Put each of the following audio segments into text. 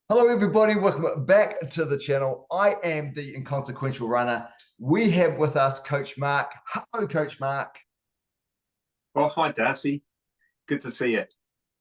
Hello, everybody. Welcome back to the channel. I am the Inconsequential Runner. We have with us Coach Mark. Hello, Coach Mark. Well, hi, Darcy. Good to see you.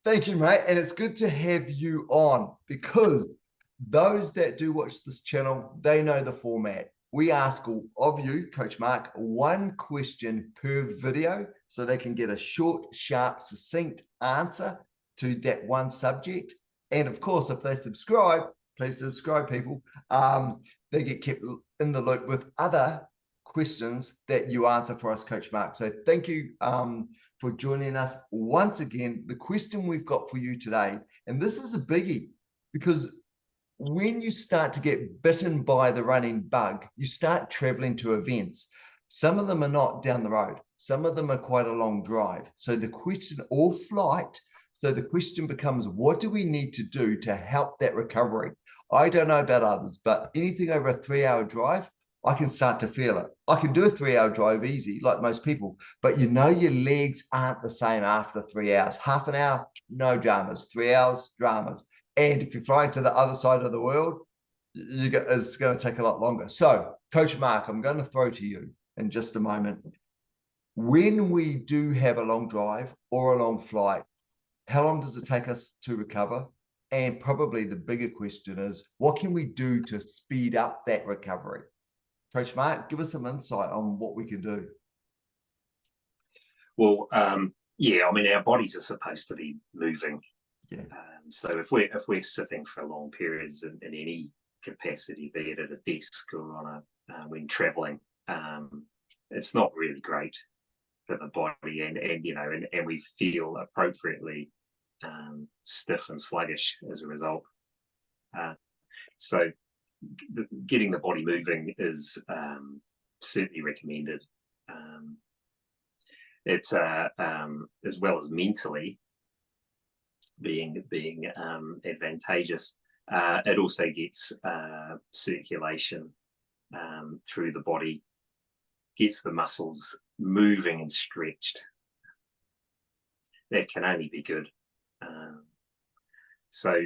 Thank you, mate. And it's good to have you on because those that do watch this channel, they know the format. We ask all of you, Coach Mark, one question per video so they can get a short, sharp, succinct answer to that one subject. And of course, if they subscribe, please subscribe, people. They get kept in the loop with other questions that you answer for us, Coach Mark. So thank you for joining us once again. The question we've got for you today, and this is a biggie, because when you start to get bitten by the running bug, you start traveling to events. Some of them are not down the road. Some of them are quite a long drive. So the question, or flight, so the question becomes, what do we need to do to help that recovery? I don't know about others, but anything over a 3-hour drive, I can start to feel it. I can do a 3-hour drive easy, like most people, but you know your legs aren't the same after 3 hours. Half an hour, no dramas. 3 hours, dramas. And if you're flying to the other side of the world, it's going to take a lot longer. So, Coach Mark, I'm going to throw to you in just a moment. When we do have a long drive or a long flight, how long does it take us to recover? And probably the bigger question is, what can we do to speed up that recovery? Coach Mark, give us some insight on what we can do. Well, yeah, I mean, our bodies are supposed to be moving. Yeah. So if we're sitting for long periods in any capacity, be it at a desk or on when traveling, it's not really great for the body, and we feel appropriately stiff and sluggish as a result. So getting the body moving is certainly recommended. It's as well as mentally being advantageous. It also gets circulation through the body, gets the muscles moving and stretched. That can only be good. So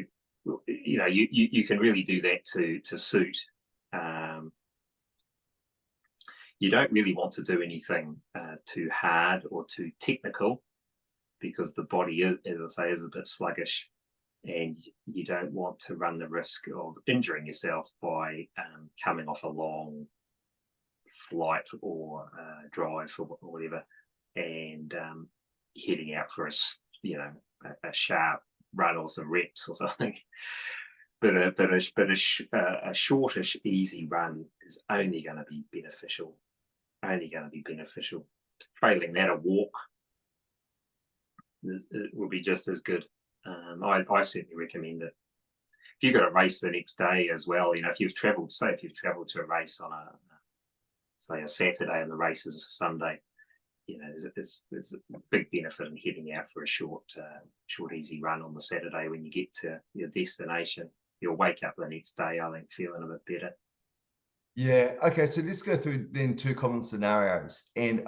you can really do that to suit. You don't really want to do anything too hard or too technical, because the body, as I say, is a bit sluggish, and you don't want to run the risk of injuring yourself by coming off a long flight or drive or whatever, and heading out for a sharp run or some reps or something. But a shortish, easy run is only going to be beneficial. Trailing that, a walk, it will be just as good. I certainly recommend it. If you've got a race the next day as well, if you've traveled to a race on a Saturday and the race is a Sunday, there's a big benefit in heading out for a short, easy run on the Saturday. When you get to your destination, you'll wake up the next day, I think, feeling a bit better. Yeah. Okay. So let's go through then two common scenarios, and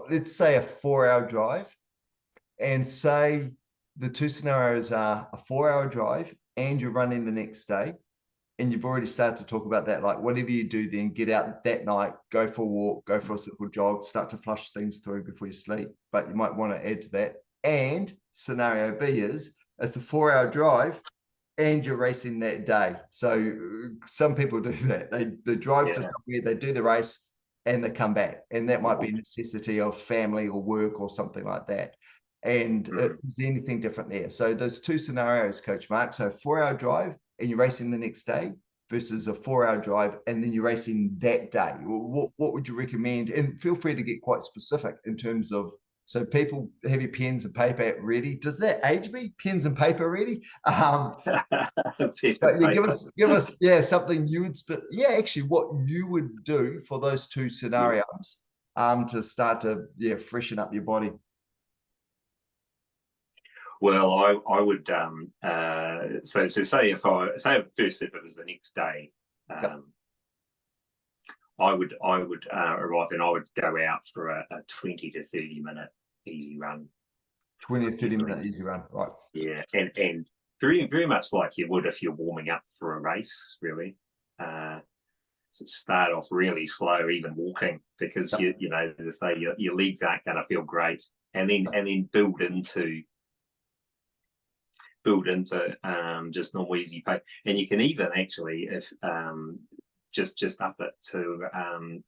let's say a 4-hour drive, and say the two scenarios are a 4-hour drive and you're running the next day, and you've already started to talk about that. Like, whatever you do, then get out that night, go for a walk, go for a simple jog, start to flush things through before you sleep. But you might want to add to that. And scenario B is it's a 4-hour drive and you're racing that day. So some people do that. They drive to somewhere, they do the race, and they come back. And that might be a necessity of family or work or something like that. And is there anything different there? So there's two scenarios, Coach Mark. So a 4-hour drive and you're racing the next day versus a 4-hour drive and then you're racing that day. What would you recommend? And feel free to get quite specific in terms of, so people have your pens and paper ready. Does that age me? Pens and paper ready? But yeah, give us something you would actually what you would do for those two scenarios to start to freshen up your body. Well, I would so say if it was the next day, I would arrive and I would go out for a 20 to 30 minute easy run. 20 to 30 minute easy run, right? Yeah, and very much like you would if you're warming up for a race, really. So start off really slow, even walking, because you know, as I say, your legs aren't going to feel great, and then build into just normal easy pace. And you can even actually, if just up it to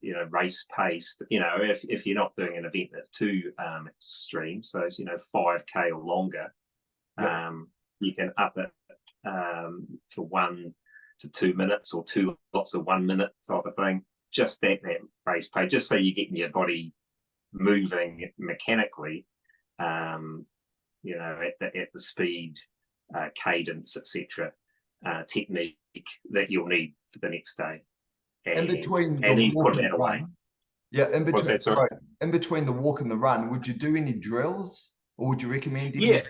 you know, race pace. You know, if you're not doing an event that's too extreme, so it's, you know, 5K or longer, you can up it for 1 to 2 minutes, or 2 lots of 1 minute type of thing, just at that race pace, just so you're getting your body moving mechanically, you know, at the speed, cadence, etc., technique that you'll need for the next day. And between and the then walk put and that the away. run, yeah, in What's between, that, sorry? in between the walk and the run, would you do any drills, or would you recommend any?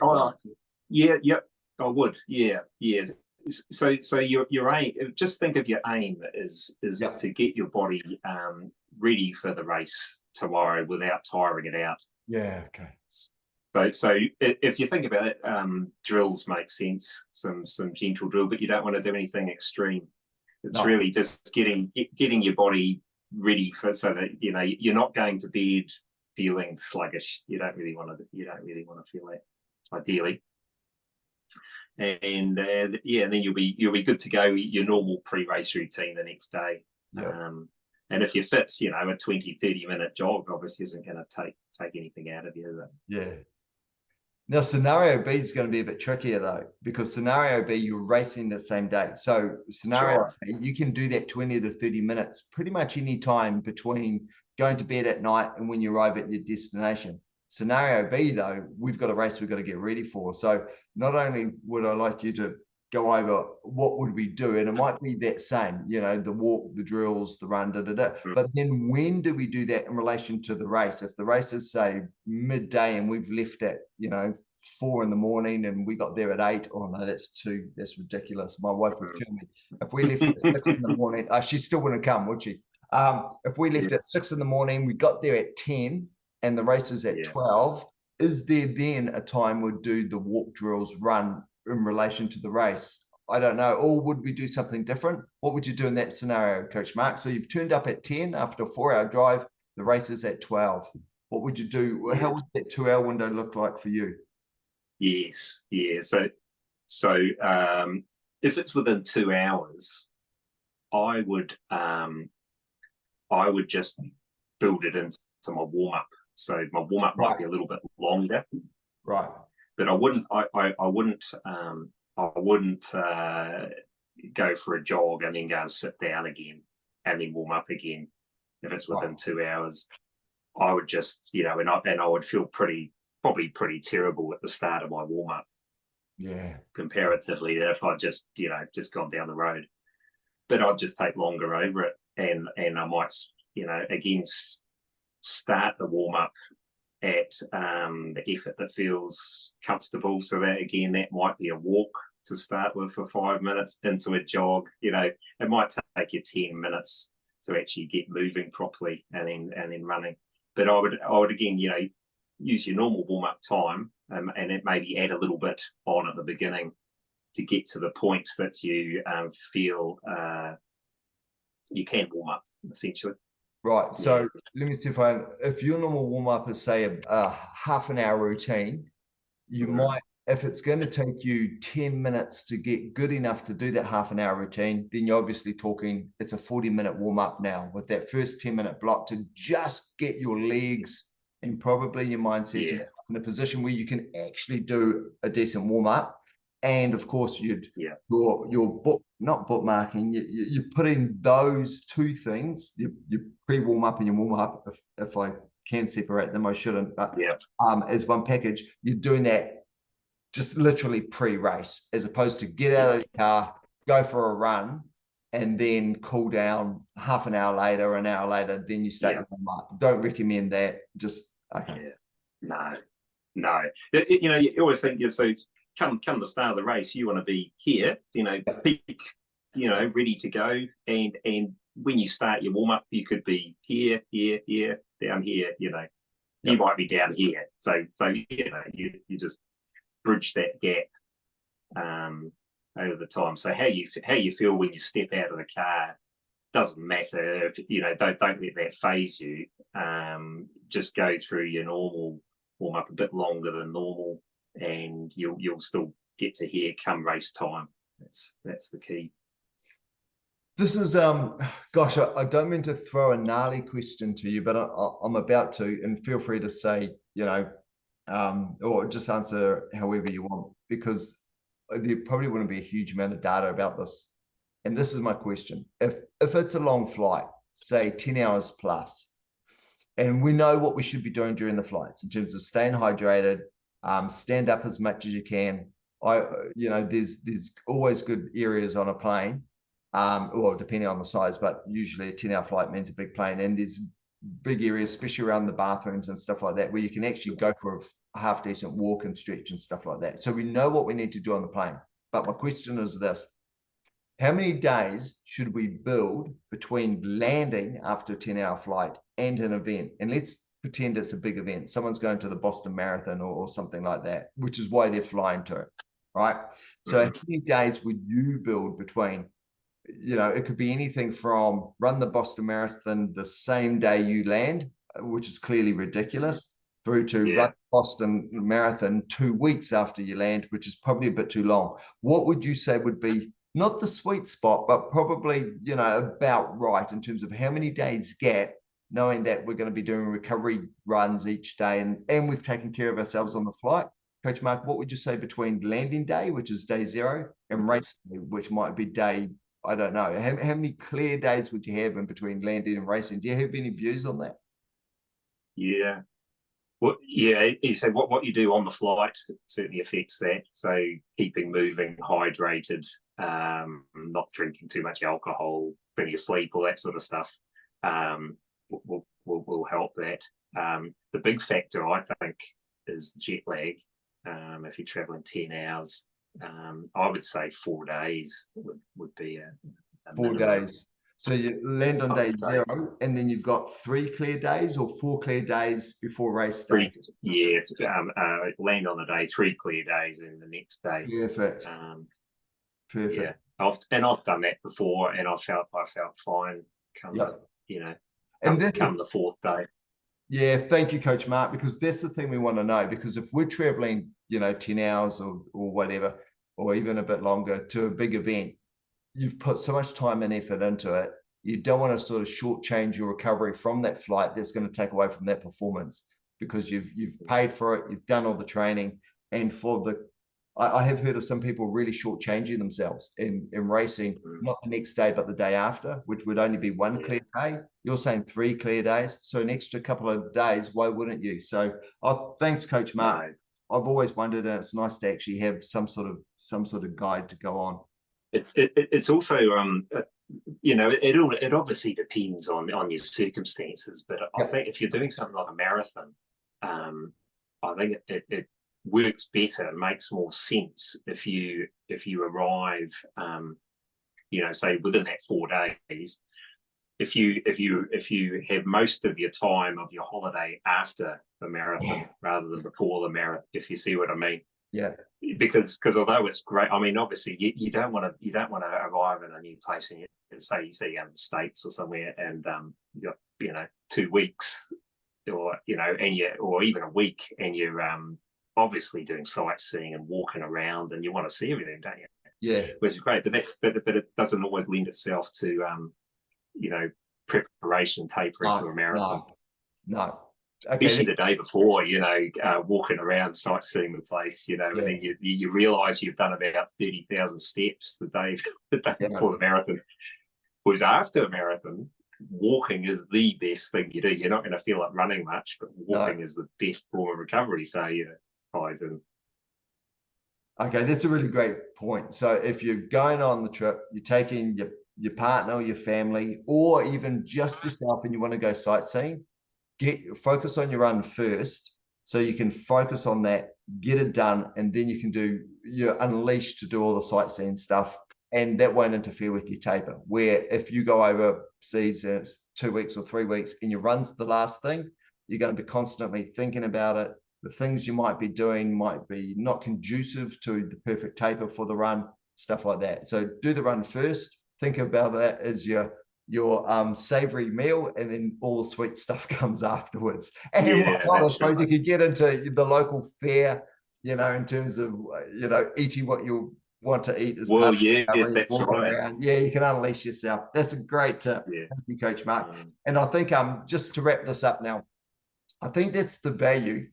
Yeah, yep, I would. Yeah. So your aim, just think of your aim is to get your body ready for the race tomorrow without tiring it out. Yeah, okay. So if you think about it, drills make sense, some gentle drill, but you don't want to do anything extreme. It's really just getting your body ready for, so that, you know, you're not going to bed feeling sluggish. You don't really want to feel that, ideally. And yeah, and then you'll be good to go, your normal pre-race routine the next day. And if you're fit, you know, a 20-30 minute jog obviously isn't going to take anything out of you. Yeah. Now, scenario B is going to be a bit trickier though, because scenario B, you're racing the same day. So scenario B, you can do that 20 to 30 minutes pretty much any time between going to bed at night and when you arrive at your destination. Scenario B though, we've got a race we've got to get ready for. So not only would I like you to go over what would we do, and it might be that same, you know, the walk, the drills, the run, but then when do we do that in relation to the race? If the race is, say, midday and we've left at, you know, 4 in the morning and we got there at 8, oh no, that's ridiculous, my wife would kill me. If we left at 6 in the morning, she still wouldn't come, would she? If we left at 6 in the morning, we got there at 10 and the race is at 12, is there then a time we'd do the walk, drills, run in relation to the race? I don't know. Or would we do something different? What would you do in that scenario, Coach Mark? So you've turned up at 10 after a 4-hour drive, the race is at 12. What would you do? How would that 2-hour window look like for you? Yes. So if it's within 2 hours, I would just build it into my warm-up. So my warm-up might be a little bit longer. Right. But I wouldn't go for a jog and then go and sit down again and then warm up again. If it's within 2 hours, I would just, you know, and I would feel probably pretty terrible at the start of my warm up. Yeah. Comparatively, that if I just gone down the road, but I'd just take longer over it, and I might, you know, again start the warm up at the effort that feels comfortable. So that, again, that might be a walk to start with for 5 minutes, into a jog. You know, it might take you 10 minutes to actually get moving properly, and then running. But I would again, you know, use your normal warm up time, and it maybe add a little bit on at the beginning to get to the point that you feel you can warm up, essentially. Right. So let me see if your normal warm up is, say, a half an hour routine, you might, if it's going to take you 10 minutes to get good enough to do that half an hour routine, then you're obviously talking, it's a 40-minute warm up now, with that first 10-minute block to just get your legs and probably your mindset in a position where you can actually do a decent warm up. And of course, you're not bookmarking. You put in those two things, you pre-warm up and your warm up. If I can separate them, I shouldn't. But as one package, you're doing that just literally pre-race, as opposed to get out of the car, go for a run, and then cool down half an hour later, an hour later, then you start your warm up. Don't recommend that. Just no. You know, you always think so. Come the start of the race, you want to be here, you know, peak, you know, ready to go. And when you start your warm up, you could be here, down here, you know, you might be down here. So you know, you just bridge that gap. over the time. So how you feel when you step out of the car doesn't matter. If don't let that phase you. Just go through your normal warm up a bit longer than normal, and you'll still get to here come race time. That's the key. This is gosh, I don't mean to throw a gnarly question to you, but I'm about to, and feel free to say, or just answer however you want, because there probably wouldn't be a huge amount of data about this. And this is my question: if it's a long flight, say 10 hours plus, and we know what we should be doing during the flights in terms of staying hydrated, stand up as much as you can. There's always good areas on a plane, or depending on the size, but usually a 10-hour flight means a big plane, and there's big areas, especially around the bathrooms and stuff like that, where you can actually go for a half decent walk and stretch and stuff like that. So we know what we need to do on the plane. But my question is this: how many days should we build between landing after a 10-hour flight and an event? And let's pretend it's a big event. Someone's going to the Boston Marathon or something like that, which is why they're flying to it, right? So how many days would you build between, it could be anything from run the Boston Marathon the same day you land, which is clearly ridiculous, through to run Boston Marathon 2 weeks after you land, which is probably a bit too long. What would you say would be not the sweet spot, but probably, about right in terms of how many days gap, knowing that we're going to be doing recovery runs each day and we've taken care of ourselves on the flight? Coach Mark, what would you say between landing day, which is day 0, and race day, which might be day, I don't know. How many clear days would you have in between landing and racing? Do you have any views on that? Yeah. Well, yeah, you said what you do on the flight certainly affects that. So keeping moving, hydrated, not drinking too much alcohol, plenty of sleep, all that sort of stuff will help that. The big factor, I think, is jet lag. If you're traveling 10 hours, I would say 4 days would be a 4 days. So you land on day 0, and then you've got 3 clear days or 4 clear days before race day? Land on the day, 3 clear days, and the next day. Perfect. Perfect. Yeah, I've done that before, and I felt fine come the 4th day. Yeah, thank you, Coach Mark, because that's the thing we want to know. Because if we're traveling, 10 hours or whatever, or even a bit longer to a big event, you've put so much time and effort into it. You don't want to sort of shortchange your recovery from that flight. That's going to take away from that performance, because you've paid for it, you've done all the training, and I have heard of some people really shortchanging themselves in racing, not the next day, but the day after, which would only be 1 clear day. You're saying 3 clear days, so an extra couple of days. Why wouldn't you? So, thanks, Coach Mark. No. I've always wondered, and it's nice to actually have some sort of guide to go on. It's also it obviously depends on your circumstances, but I think if you're doing something like a marathon, I think it works better, makes more sense if you arrive, say within that 4 days. If you have most of your time of your holiday after the marathon rather than before the marathon, if you see what I mean. Yeah. Because although it's great, I mean, obviously you don't want to arrive in a new place and say you're in the States or somewhere, and you got 2 weeks or or even a week, and you're obviously doing sightseeing and walking around, and you want to see everything, don't you? Yeah, which is great, but it doesn't always lend itself to preparation, tapering for a marathon. No. Okay. Especially the day before, walking around, sightseeing the place, and then you realise you've done about 30,000 steps the day before the marathon. Whereas after a marathon, walking is the best thing you do. You're not going to feel like running much, but walking is the best form of recovery. So, ties in. Okay, that's a really great point. So if you're going on the trip, you're taking your partner or your family, or even just yourself, and you want to go sightseeing, focus on your run first, so you can focus on that, get it done, and then you can you're unleashed to do all the sightseeing stuff, and that won't interfere with your taper. Where if you go overseas and it's 2 weeks or 3 weeks and your run's the last thing, you're going to be constantly thinking about it, the things you might be doing might be not conducive to the perfect taper for the run, stuff like that. So do the run first. Think about that as your savory meal, and then all the sweet stuff comes afterwards. And Yeah, I that's suppose right. you could get into the local fair, in terms of eating what you want to eat as Well, part of yeah, the recovery, that's walking right. around. Yeah, you can unleash yourself. That's a great tip. Yeah. Thank you, Coach Mark. Mm. And I think just to wrap this up now, I think that's the value.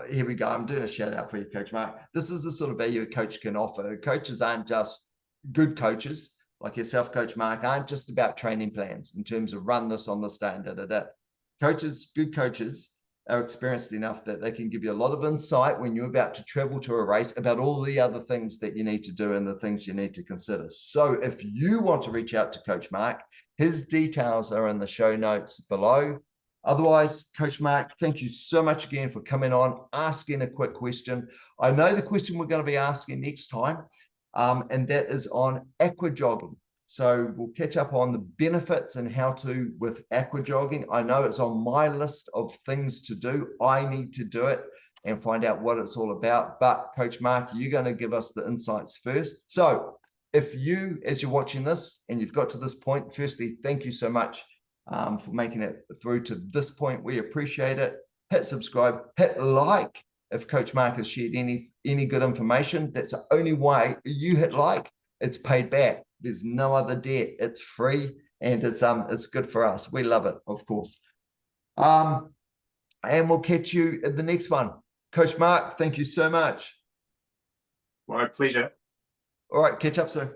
Here we go. I'm doing a shout out for you, Coach Mark. This is the sort of value a coach can offer. Coaches aren't just good coaches like yourself, Coach Mark, aren't just about training plans in terms of run this on this day and da. Coaches, good coaches, are experienced enough that they can give you a lot of insight when you're about to travel to a race about all the other things that you need to do and the things you need to consider. So if you want to reach out to Coach Mark, his details are in the show notes below. Otherwise, Coach Mark, thank you so much again for coming on, asking a quick question. I know the question we're going to be asking next time, and that is on aqua jogging. So we'll catch up on the benefits and how to with aqua jogging. I know it's on my list of things to do. I need to do it and find out what it's all about. But Coach Mark, you're going to give us the insights first. So if you, as you're watching this and you've got to this point, firstly, thank you so much for making it through to this point. We appreciate it. Hit subscribe, hit like. If Coach Mark has shared any good information, that's the only way you hit like. It's paid back. There's no other debt. It's free and it's good for us. We love it, of course. And we'll catch you at the next one. Coach Mark, thank you so much. My pleasure. All right, catch up soon.